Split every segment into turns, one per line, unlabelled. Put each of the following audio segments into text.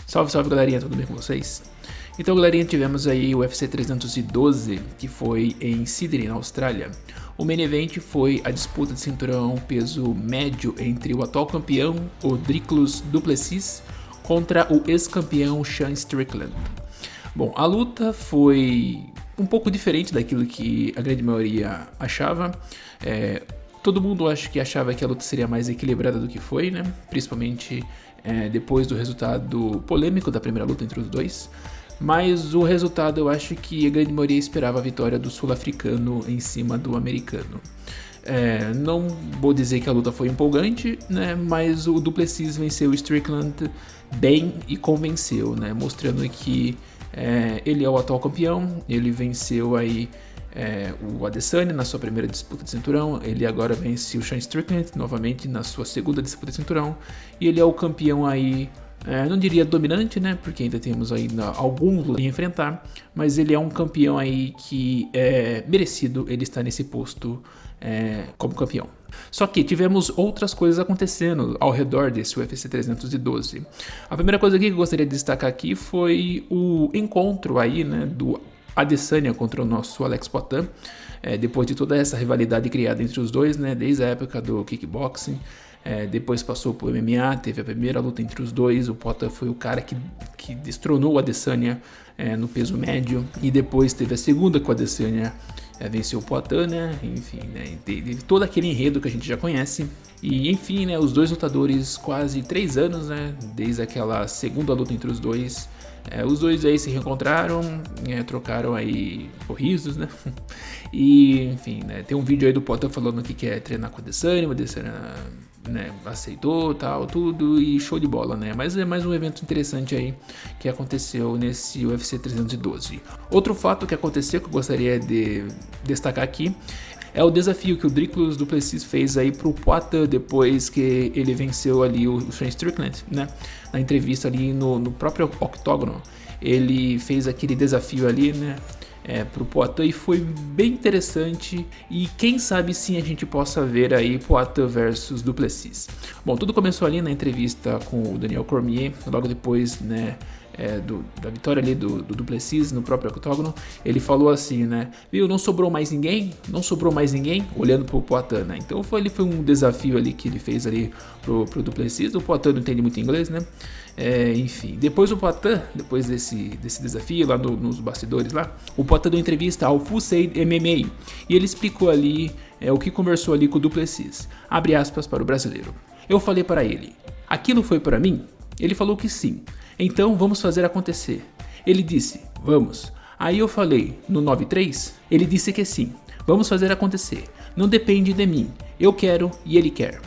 Salve, salve galerinha, tudo bem com vocês? Então galerinha, tivemos aí o UFC 312, que foi em Sydney, na Austrália. O main event foi a disputa de cinturão peso médio entre o atual campeão, o Dricus du Plessis, contra o ex-campeão Sean Strickland. Bom, a luta foi um pouco diferente daquilo que a grande maioria achava. Todo mundo acho que achava que a luta seria mais equilibrada do que foi, né? Principalmente depois do resultado polêmico da primeira luta entre os dois. Mas o resultado, eu acho que a grande maioria esperava a vitória do sul-africano em cima do americano. Não vou dizer que a luta foi empolgante, né? Mas o du Plessis venceu o Strickland bem e convenceu, né? Mostrando que ele é o atual campeão. Ele venceu aí o Adesanya na sua primeira disputa de cinturão. Ele agora vence o Sean Strickland novamente na sua segunda disputa de cinturão. E ele é o campeão aí, não diria dominante, né? Porque ainda temos ainda alguns a enfrentar. Mas ele é um campeão aí que é merecido ele estar nesse posto como campeão. Só que tivemos outras coisas acontecendo ao redor desse UFC 312. A primeira coisa aqui que eu gostaria de destacar aqui foi o encontro aí, né, do Adesanya contra o nosso Alex Poatan, depois de toda essa rivalidade criada entre os dois, né, desde a época do kickboxing. Depois passou pro MMA, teve a primeira luta entre os dois. O Poatan foi o cara que destronou o Adesanya no peso médio, e depois teve a segunda que o Adesanya venceu o Poatan, né? Enfim, né? Teve todo aquele enredo que a gente já conhece. E enfim, né? Os dois lutadores, quase 3 anos, né? Desde aquela segunda luta entre os dois. Os dois aí se reencontraram, trocaram aí sorrisos, né? E enfim, né? Tem um vídeo aí do Poatan falando que quer treinar com o Adesanya, né, aceitou, tal, tudo, e show de bola, né? Mas é mais um evento interessante aí que aconteceu nesse UFC 312. Outro fato que aconteceu que eu gostaria de destacar aqui é o desafio que o Dricus du Plessis fez aí pro Poatan depois que ele venceu ali o Sean Strickland, né? Na entrevista ali no próprio octógono, ele fez aquele desafio ali, né? Pro Poatan, e foi bem interessante, e quem sabe sim a gente possa ver aí Poatan versus du Plessis. Bom, tudo começou ali na entrevista com o Daniel Cormier, logo depois, né, da vitória ali do du Plessis no próprio octógono. Ele falou assim, né, viu, não sobrou mais ninguém, olhando pro Poatan, né? Então foi um desafio ali que ele fez ali pro du Plessis. O Poatan não entende muito inglês, né? Enfim, depois o Poatan, depois desse desafio lá nos bastidores lá, o Poatan deu entrevista ao Full Sail MMA, e ele explicou ali o que conversou ali com o du Plessis. Abre aspas para o brasileiro. Eu falei para ele, aquilo foi para mim? Ele falou que sim. Então vamos fazer acontecer. Ele disse, vamos. Aí eu falei, no 9-3? Ele disse que sim. Vamos fazer acontecer. Não depende de mim. Eu quero e ele quer.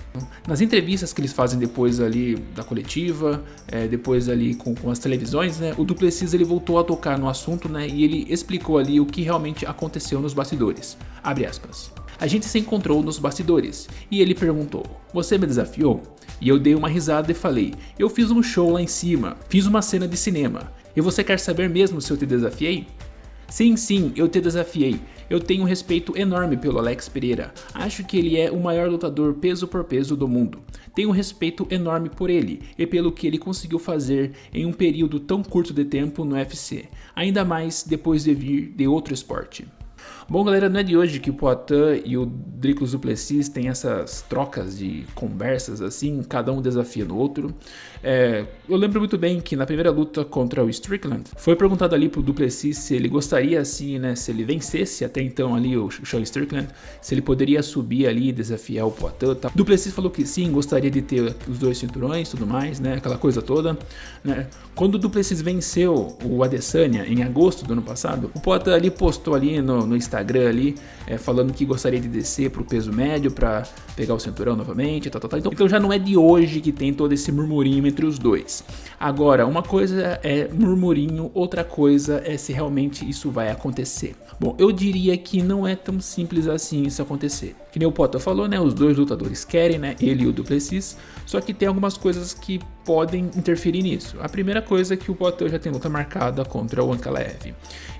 Nas entrevistas que eles fazem depois ali da coletiva, depois ali com as televisões, né, o du Plessis ele voltou a tocar no assunto, né, e ele explicou ali o que realmente aconteceu nos bastidores. Abre aspas. A gente se encontrou nos bastidores e ele perguntou, você me desafiou? E eu dei uma risada e falei, eu fiz um show lá em cima, fiz uma cena de cinema. E você quer saber mesmo se eu te desafiei? Sim, eu te desafiei. Eu tenho um respeito enorme pelo Alex Pereira. Acho que ele é o maior lutador peso por peso do mundo. Tenho um respeito enorme por ele e pelo que ele conseguiu fazer em um período tão curto de tempo no UFC. Ainda mais depois de vir de outro esporte. Bom galera, não é de hoje que o Poatan e o Dricus du Plessis têm essas trocas de conversas assim, cada um desafia no outro. Eu lembro muito bem que na primeira luta contra o Strickland, foi perguntado ali pro du Plessis se ele gostaria assim, né, se ele vencesse até então ali o Sean Strickland, se ele poderia subir ali e desafiar o Poatan, tá? Du Plessis falou que sim, gostaria de ter os 2 cinturões, tudo mais, né, aquela coisa toda, né. Quando o du Plessis venceu o Adesanya em agosto do ano passado, o Poatan ali postou ali no Instagram ali, falando que gostaria de descer pro peso médio para pegar o cinturão novamente, tal. Então já não é de hoje que tem todo esse murmurinho entre os dois. Agora, uma coisa é murmurinho, outra coisa é se realmente isso vai acontecer. Bom, eu diria que não é tão simples assim isso acontecer. Que nem o Potter falou, né? Os dois lutadores querem, né? Ele e o Duplessis. Só que tem algumas coisas que podem interferir nisso. A primeira coisa é que o Potter já tem luta marcada contra o Ankalaev.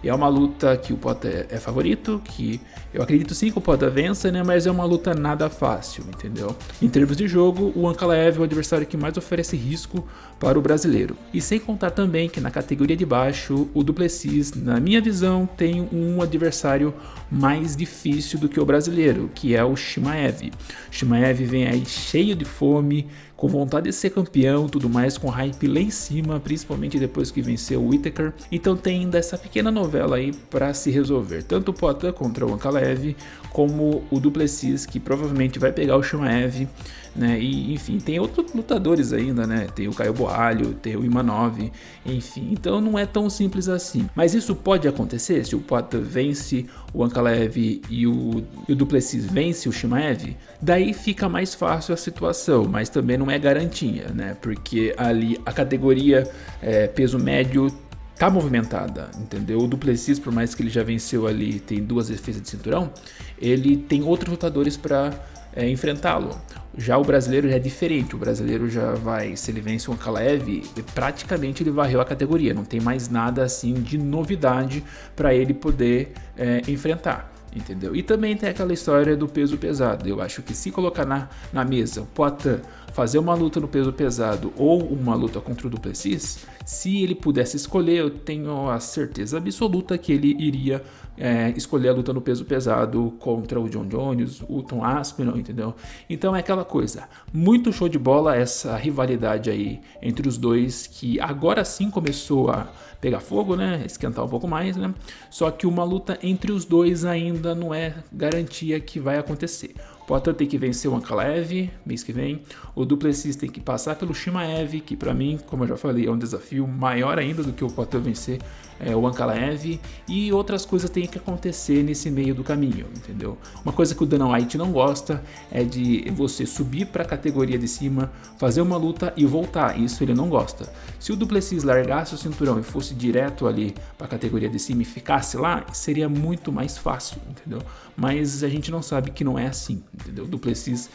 É uma luta que o Potter é favorito, que eu acredito sim que o Potter vença, né? Mas é uma luta nada fácil, entendeu? Em termos de jogo, o Ankalaev é o adversário que mais oferece risco para o brasileiro. E sem contar também que na categoria de baixo, o Duplessis, na minha visão, tem um adversário mais difícil do que o brasileiro, que é o Chimaev. O Chimaev vem aí cheio de fome, com vontade de ser campeão, tudo mais, com hype lá em cima, principalmente depois que venceu o Whittaker. Então tem ainda essa pequena novela aí para se resolver, tanto o Poatan contra o Ankalaev, como o Duplessis, que provavelmente vai pegar o Chimaev, né? E enfim, tem outros lutadores ainda, né? Tem o Caio Borralho, tem o Imanov, enfim, então não é tão simples assim. Mas isso pode acontecer se o Poatan vence o Ankalaev e o Duplessis vence o Chimaev, daí fica mais fácil a situação, mas também não é garantia, né? Porque ali a categoria peso médio tá movimentada, entendeu? O Duplessis, por mais que ele já venceu ali, tem 2 defesas de cinturão, ele tem outros lutadores para enfrentá-lo. Já o brasileiro já é diferente, o brasileiro já vai, se ele vence o Ankalaev, praticamente ele varreu a categoria, não tem mais nada assim de novidade para ele poder enfrentar. Entendeu? E também tem aquela história do peso pesado. Eu acho que se colocar na mesa o Poatan fazer uma luta no peso pesado ou uma luta contra o Duplessis, se ele pudesse escolher, eu tenho a certeza absoluta que ele iria escolher a luta no peso pesado contra o Jon Jones, o Tom Aspinall, entendeu? Então é aquela coisa, muito show de bola essa rivalidade aí entre os dois, que agora sim começou a pegar fogo, né? Esquentar um pouco mais, né? Só que uma luta entre os dois ainda não é garantia que vai acontecer. O Poatan tem que vencer o Ankalaev mês que vem. O Duplessis tem que passar pelo Chimaev, que para mim, como eu já falei, é um desafio maior ainda do que o Poatan vencer o Ankalaev. E outras coisas têm que acontecer nesse meio do caminho, entendeu? Uma coisa que o Dana White não gosta é de você subir para a categoria de cima, fazer uma luta e voltar. Isso ele não gosta. Se o Duplessis largasse o cinturão e fosse direto ali para a categoria de cima e ficasse lá, seria muito mais fácil, entendeu? Mas a gente não sabe que não é assim, entendeu? O Duplessis,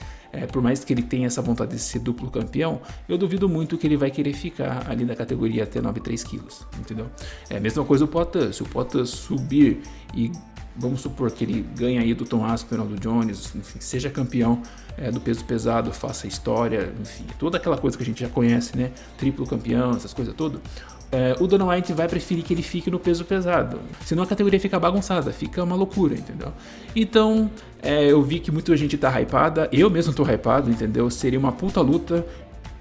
por mais que ele tenha essa vontade de ser duplo campeão, eu duvido muito que ele vai querer ficar ali na categoria até 93 quilos, entendeu? É a mesma coisa o Poatan. Se o Poatan subir e vamos supor que ele ganha aí do Tom Aspinall, do Jones, enfim, seja campeão do peso pesado, faça história, enfim, toda aquela coisa que a gente já conhece, né? Triplo campeão, essas coisas todas. O Dana White vai preferir que ele fique no peso pesado, senão a categoria fica bagunçada, fica uma loucura, entendeu? Então, eu vi que muita gente tá hypada, eu mesmo tô hypado, entendeu? Seria uma puta luta,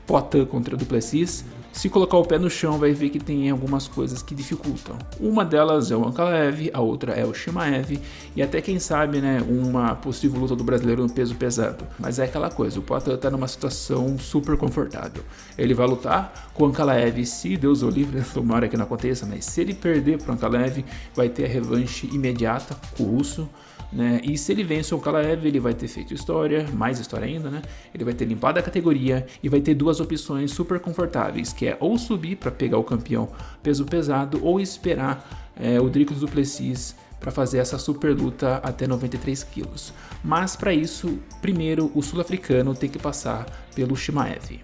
Poatan contra Duplessis. Se colocar o pé no chão, vai ver que tem algumas coisas que dificultam. Uma delas é o Ankalaev, a outra é o Chimaev, e até quem sabe, né, uma possível luta do brasileiro no peso pesado. Mas é aquela coisa, o Poatan tá numa situação super confortável. Ele vai lutar com o Ankalaev, se Deus o livre, tomara que não aconteça, mas se ele perder pro Ankalaev, vai ter a revanche imediata com o russo. Né? E se ele vence o Ankalaev, ele vai ter feito história, mais história ainda, né? Ele vai ter limpado a categoria e vai ter 2 opções super confortáveis, que é ou subir para pegar o campeão peso pesado ou esperar o Dricus Duplessis para fazer essa super luta até 93 quilos. Mas para isso, primeiro o sul-africano tem que passar pelo Chimaev.